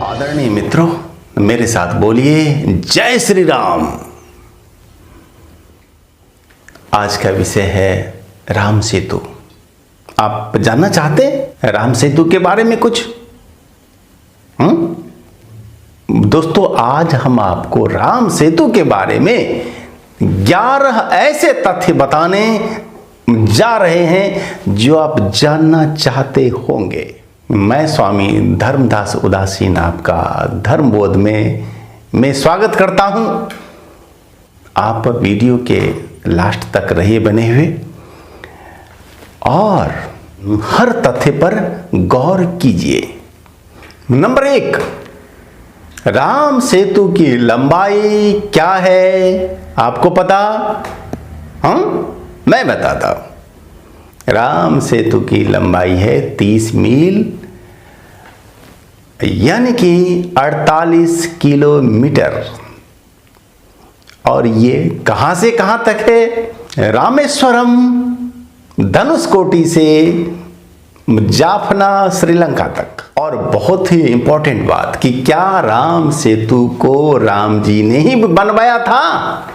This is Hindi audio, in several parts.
आदरणीय मित्रों, मेरे साथ बोलिए जय श्री राम। आज का विषय है राम सेतु। आप जानना चाहते हैं राम सेतु के बारे में कुछ? दोस्तों, आज हम आपको राम सेतु के बारे में 11 ऐसे तथ्य बताने जा रहे हैं जो आप जानना चाहते होंगे। मैं स्वामी धर्मदास उदासीन आपका धर्मबोध में स्वागत करता हूं। आप वीडियो के लास्ट तक रहिए बने हुए और हर तथ्य पर गौर कीजिए। नंबर 1, राम सेतु की लंबाई क्या है? आपको पता? मैं बताता हूं। राम सेतु की लंबाई है 30 मील, यानी कि 48 किलोमीटर। और ये कहां से कहां तक है? रामेश्वरम धनुषकोटी से जाफना श्रीलंका तक। और बहुत ही इंपॉर्टेंट बात कि क्या राम सेतु को राम जी ने ही बनवाया था?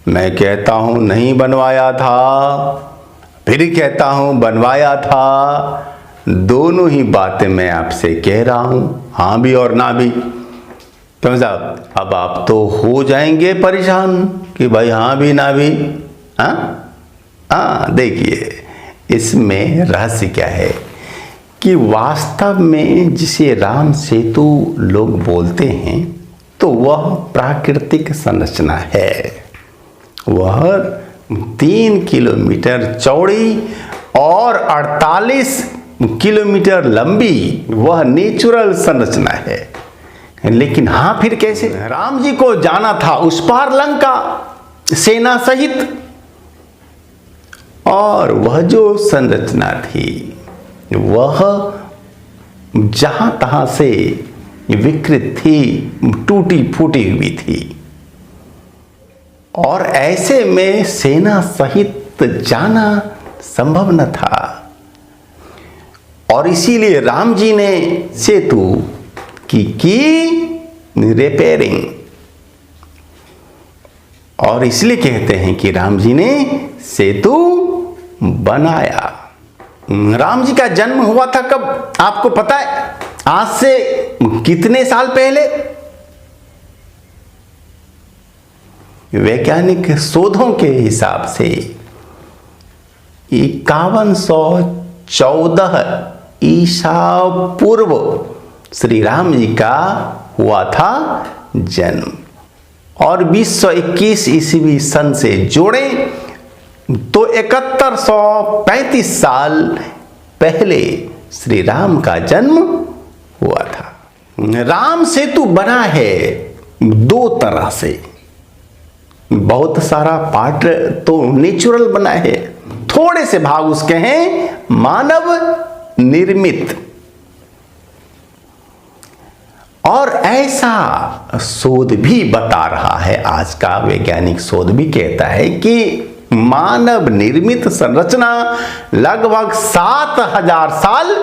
मैं कहता हूं नहीं बनवाया था, फिर कहता हूं बनवाया था। दोनों ही बातें मैं आपसे कह रहा हूं, हां भी और ना भी। तो साहब, अब आप तो हो जाएंगे परेशान कि भाई हां भी ना भी। देखिए, इसमें रहस्य क्या है कि वास्तव में जिसे राम सेतु लोग बोलते हैं तो वह प्राकृतिक संरचना है। वह 3 किलोमीटर चौड़ी और 48 किलोमीटर लंबी वह नेचुरल संरचना है। लेकिन फिर कैसे? राम जी को जाना था उस पार लंका सेना सहित, और वह जो संरचना थी वह जहां तहां से विकृत थी, टूटी फूटी हुई थी, और ऐसे में सेना सहित जाना संभव न था। और इसीलिए राम जी ने सेतु की रिपेयरिंग। और इसलिए कहते हैं कि राम जी ने सेतु बनाया। राम जी का जन्म हुआ था कब? आपको पता है? आज से कितने साल पहले? वैज्ञानिक शोधों के हिसाब से 5114 ईसा पूर्व श्री राम जी का हुआ था जन्म। और 2021 ईस्वी सन से जोड़े तो 7135 साल पहले श्री राम का जन्म हुआ था। राम सेतु बना है 2 तरह से। बहुत सारा पार्ट तो नेचुरल बना है, थोड़े से भाग उसके हैं मानव निर्मित। और ऐसा शोध भी बता रहा है, आज का वैज्ञानिक शोध भी कहता है कि मानव निर्मित संरचना लगभग 7000 साल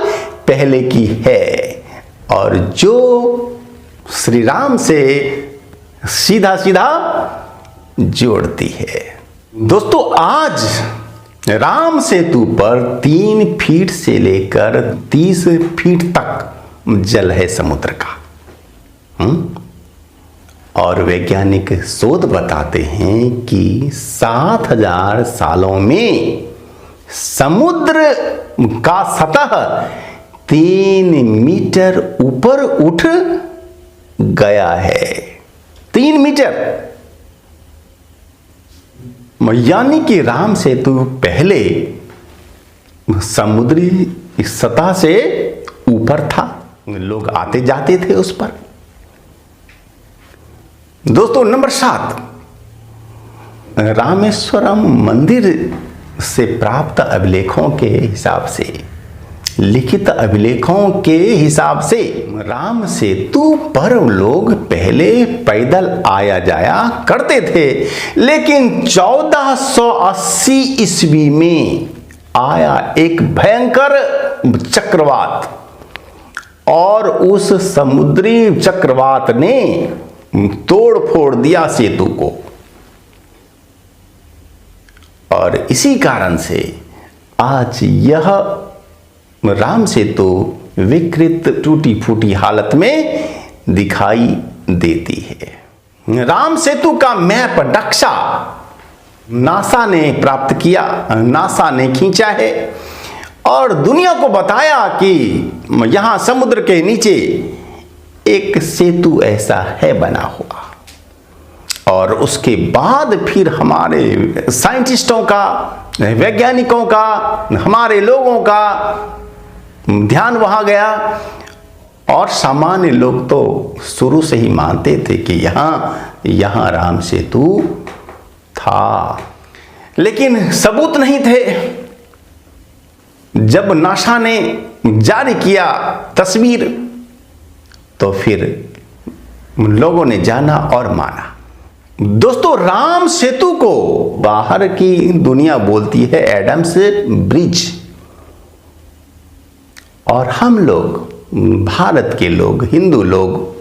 पहले की है, और जो श्री राम से सीधा सीधा जोड़ती है। दोस्तों, आज राम सेतु पर 3 फीट से लेकर 30 फीट तक जल है समुद्र का। और वैज्ञानिक शोध बताते हैं कि 7000 सालों में समुद्र का सतह 3 मीटर ऊपर उठ गया है। 3 मीटर, यानी कि राम सेतु पहले समुद्री सतह से ऊपर था, लोग आते जाते थे उस पर। दोस्तों, नंबर 7, रामेश्वरम मंदिर से प्राप्त अभिलेखों के हिसाब से, लिखित अभिलेखों के हिसाब से राम सेतु पर लोग पहले पैदल आया जाया करते थे, लेकिन 1480 ईस्वी में आया एक भयंकर चक्रवात और उस समुद्री चक्रवात ने तोड़ फोड़ दिया सेतु को। और इसी कारण से आज यह राम सेतु विकृत टूटी फूटी हालत में दिखाई देती है। राम सेतु का मैप नक्शा नासा ने प्राप्त किया, नासा ने खींचा है और दुनिया को बताया कि यहां समुद्र के नीचे एक सेतु ऐसा है बना हुआ। और उसके बाद फिर हमारे साइंटिस्टों का, वैज्ञानिकों का, हमारे लोगों का ध्यान वहां गया और सामान्य लोग तो शुरू से ही मानते थे कि यहां राम सेतु था, लेकिन सबूत नहीं थे। जब नासा ने जारी किया तस्वीर तो फिर लोगों ने जाना और माना। दोस्तों, राम सेतु को बाहर की दुनिया बोलती है एडम्स ब्रिज और हम लोग, भारत के लोग, हिंदू लोग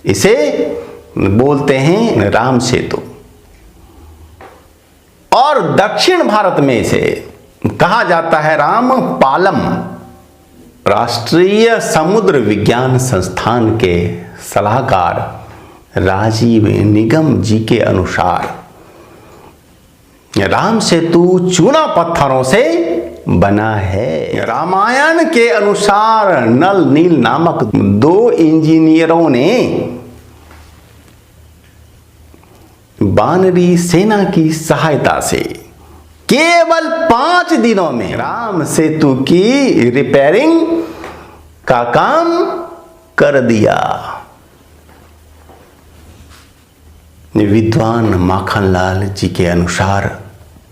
इसे बोलते हैं राम सेतु। और दक्षिण भारत में इसे कहा जाता है राम पालम। राष्ट्रीय समुद्र विज्ञान संस्थान के सलाहकार राजीव निगम जी के अनुसार राम सेतु चूना पत्थरों से बना है। रामायण के अनुसार नल नील नामक 2 इंजीनियरों ने वानरी सेना की सहायता से केवल 5 दिनों में राम सेतु की रिपेयरिंग का काम कर दिया। विद्वान माखनलाल जी के अनुसार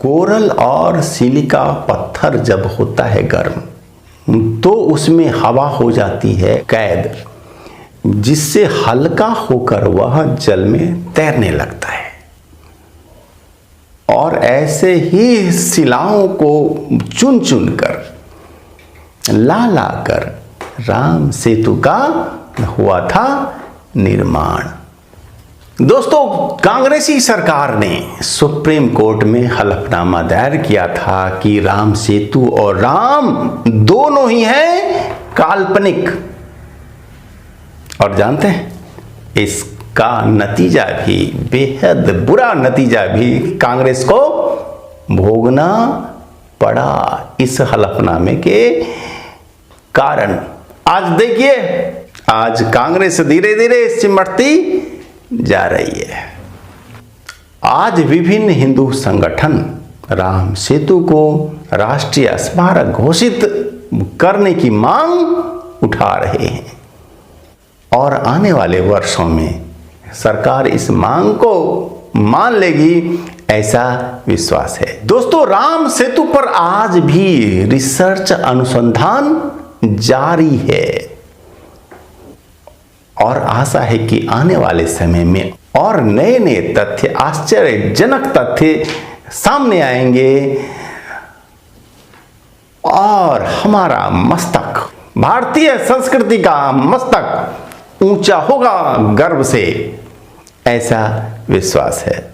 कोरल और सिलिका पत्थर जब होता है गर्म तो उसमें हवा हो जाती है कैद, जिससे हल्का होकर वह जल में तैरने लगता है। और ऐसे ही शिलाओं को चुन चुन कर ला कर राम सेतु का हुआ था निर्माण। दोस्तों, कांग्रेसी सरकार ने सुप्रीम कोर्ट में हलफनामा दायर किया था कि राम सेतु और राम दोनों ही हैं काल्पनिक। और जानते हैं, इसका नतीजा भी, बेहद बुरा नतीजा भी कांग्रेस को भोगना पड़ा इस हलफनामे के कारण। आज देखिए, आज कांग्रेस धीरे धीरे सिमटती जा रही है। आज विभिन्न हिंदू संगठन राम सेतु को राष्ट्रीय स्मारक घोषित करने की मांग उठा रहे हैं और आने वाले वर्षों में सरकार इस मांग को मान लेगी, ऐसा विश्वास है। दोस्तों, राम सेतु पर आज भी रिसर्च अनुसंधान जारी है और आशा है कि आने वाले समय में और नए नए तथ्य, आश्चर्यजनक तथ्य सामने आएंगे और हमारा मस्तक, भारतीय संस्कृति का मस्तक ऊंचा होगा गर्व से, ऐसा विश्वास है।